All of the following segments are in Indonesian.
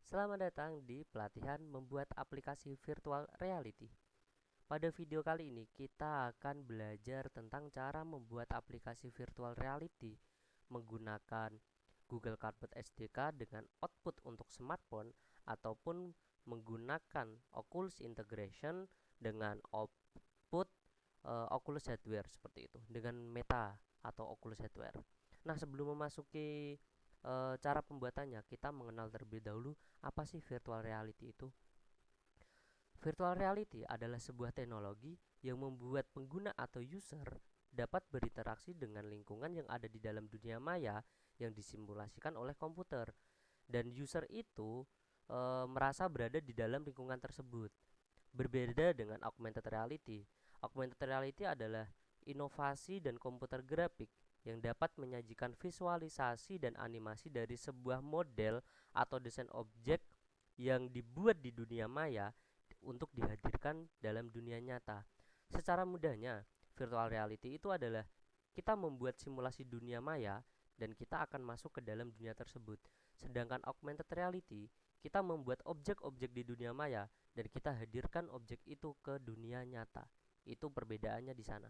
Selamat datang di pelatihan membuat aplikasi virtual reality. Pada video kali ini kita akan belajar tentang cara membuat aplikasi virtual reality menggunakan Google Cardboard SDK dengan output untuk smartphone ataupun menggunakan Oculus Integration dengan output Oculus Hardware seperti itu dengan Meta atau Oculus Hardware. Nah, sebelum memasuki cara pembuatannya, kita mengenal terlebih dahulu apa sih virtual reality itu. Virtual reality adalah sebuah teknologi yang membuat pengguna atau user dapat berinteraksi dengan lingkungan yang ada di dalam dunia maya yang disimulasikan oleh komputer, dan user itu merasa berada di dalam lingkungan tersebut. Berbeda dengan augmented reality. Augmented reality adalah inovasi dan komputer grafik yang dapat menyajikan visualisasi dan animasi dari sebuah model atau desain objek yang dibuat di dunia maya untuk dihadirkan dalam dunia nyata. Secara mudahnya, virtual reality itu adalah kita membuat simulasi dunia maya dan kita akan masuk ke dalam dunia tersebut. Sedangkan augmented reality, kita membuat objek-objek di dunia maya dan kita hadirkan objek itu ke dunia nyata. Itu perbedaannya di sana.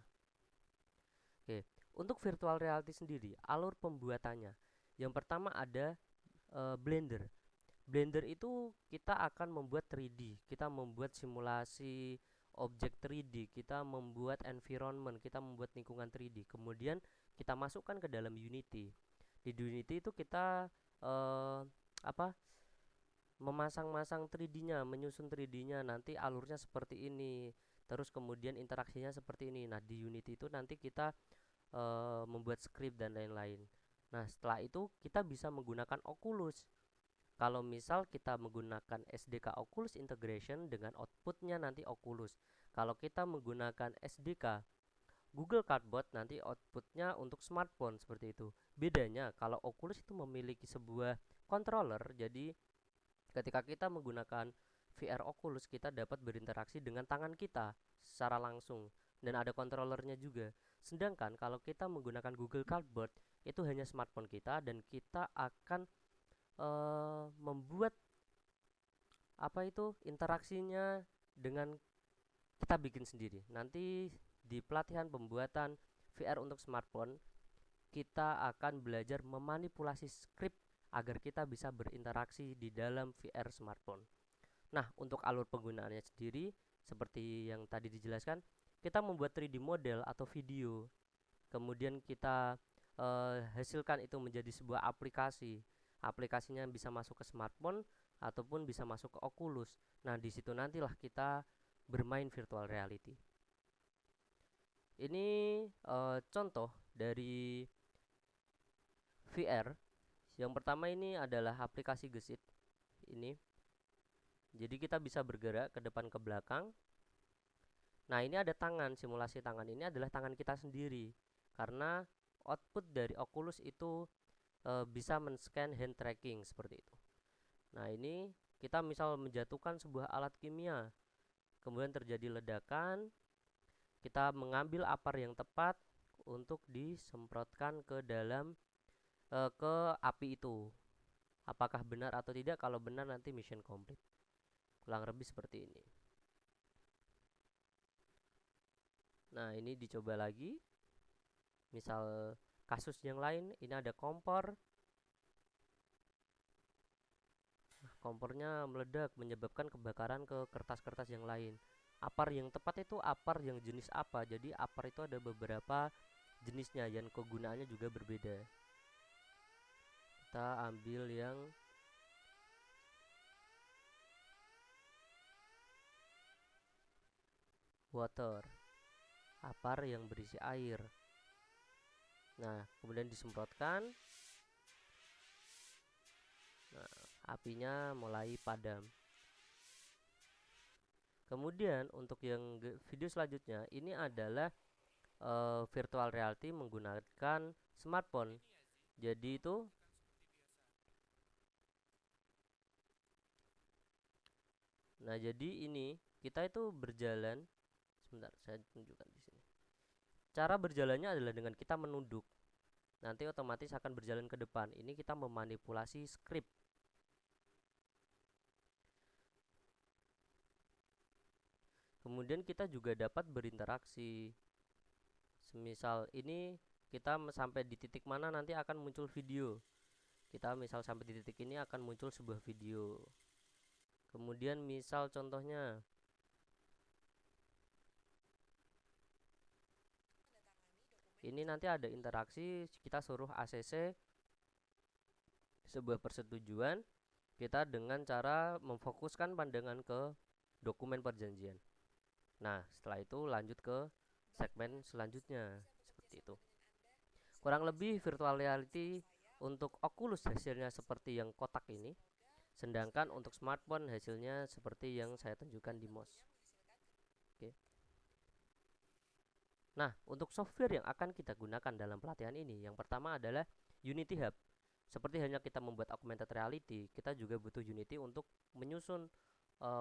Oke, untuk virtual reality sendiri, alur pembuatannya. Yang pertama ada Blender. Blender itu kita akan membuat 3D, kita membuat simulasi objek 3D, kita membuat environment, kita membuat lingkungan 3D. Kemudian kita masukkan ke dalam Unity. Di Unity itu kita eh, apa? Memasang-masang 3D-nya, menyusun 3D-nya, nanti alurnya seperti ini. Terus kemudian interaksinya seperti ini. Nah, di Unity itu nanti kita membuat script dan lain-lain. Nah, setelah itu kita bisa menggunakan Oculus. Kalau misal kita menggunakan SDK Oculus Integration dengan outputnya nanti Oculus. Kalau kita menggunakan SDK Google Cardboard nanti outputnya untuk smartphone seperti itu. Bedanya kalau Oculus itu memiliki sebuah controller, jadi ketika kita menggunakan VR Oculus kita dapat berinteraksi dengan tangan kita secara langsung dan ada kontrolernya juga. Sedangkan kalau kita menggunakan Google Cardboard itu hanya smartphone kita dan kita akan membuat apa itu interaksinya dengan kita bikin sendiri. Nanti di pelatihan pembuatan VR untuk smartphone kita akan belajar memanipulasi script agar kita bisa berinteraksi di dalam VR smartphone. Nah, untuk alur penggunaannya sendiri seperti yang tadi dijelaskan, kita membuat 3D model atau video. Kemudian kita hasilkan itu menjadi sebuah aplikasi. Aplikasinya bisa masuk ke smartphone ataupun bisa masuk ke Oculus. Nah, di situ nantilah kita bermain virtual reality. Ini contoh dari VR. Yang pertama ini adalah aplikasi Gesit. Ini. Jadi kita bisa bergerak ke depan ke belakang. Nah, ini ada tangan, simulasi tangan ini adalah tangan kita sendiri. Karena output dari Oculus itu bisa men-scan hand tracking seperti itu. Nah, ini kita misal menjatuhkan sebuah alat kimia, kemudian terjadi ledakan, kita mengambil apar yang tepat untuk disemprotkan ke dalam ke api itu. Apakah benar atau tidak? Kalau benar nanti mission complete. Kurang lebih seperti ini. Nah, ini dicoba lagi. Misal kasus yang lain, ini ada kompor. Kompornya meledak menyebabkan kebakaran ke kertas-kertas yang lain. Apar yang tepat itu apar yang jenis apa? Jadi apar itu ada beberapa jenisnya dan kegunaannya juga berbeda. Kita ambil yang water, apar yang berisi air. Nah, kemudian disemprotkan. Nah, apinya mulai padam. Kemudian untuk yang video selanjutnya ini adalah virtual reality menggunakan smartphone. Jadi itu nah, jadi ini kita itu berjalan. Sebentar, saya tunjukkan di sini. Cara berjalannya adalah dengan kita menunduk. Nanti otomatis akan berjalan ke depan. Ini kita memanipulasi script. Kemudian kita juga dapat berinteraksi. Semisal ini kita sampai di titik mana nanti akan muncul video. Kita misal sampai di titik ini akan muncul sebuah video. Kemudian misal contohnya ini nanti ada interaksi, kita suruh ACC sebuah persetujuan kita dengan cara memfokuskan pandangan ke dokumen perjanjian. Nah, setelah itu lanjut ke segmen selanjutnya seperti itu. Kurang lebih virtual reality untuk Oculus hasilnya seperti yang kotak ini, sedangkan untuk smartphone hasilnya seperti yang saya tunjukkan di mouse. Oke. Nah, untuk software yang akan kita gunakan dalam pelatihan ini, yang pertama adalah Unity Hub. Seperti hanya kita membuat augmented reality, kita juga butuh Unity untuk menyusun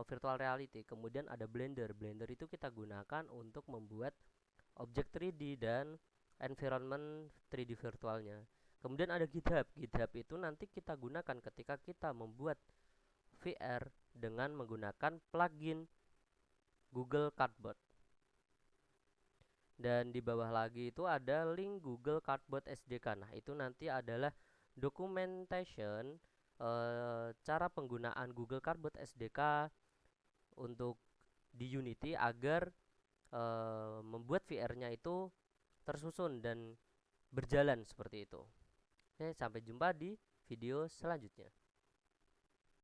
virtual reality. Kemudian ada Blender. Blender itu kita gunakan untuk membuat objek 3D dan environment 3D virtualnya. Kemudian ada GitHub. GitHub itu nanti kita gunakan ketika kita membuat VR dengan menggunakan plugin Google Cardboard. Dan di bawah lagi itu ada link Google Cardboard SDK. Nah, itu nanti adalah documentation cara penggunaan Google Cardboard SDK untuk di Unity agar membuat VR-nya itu tersusun dan berjalan seperti itu. Oke, sampai jumpa di video selanjutnya.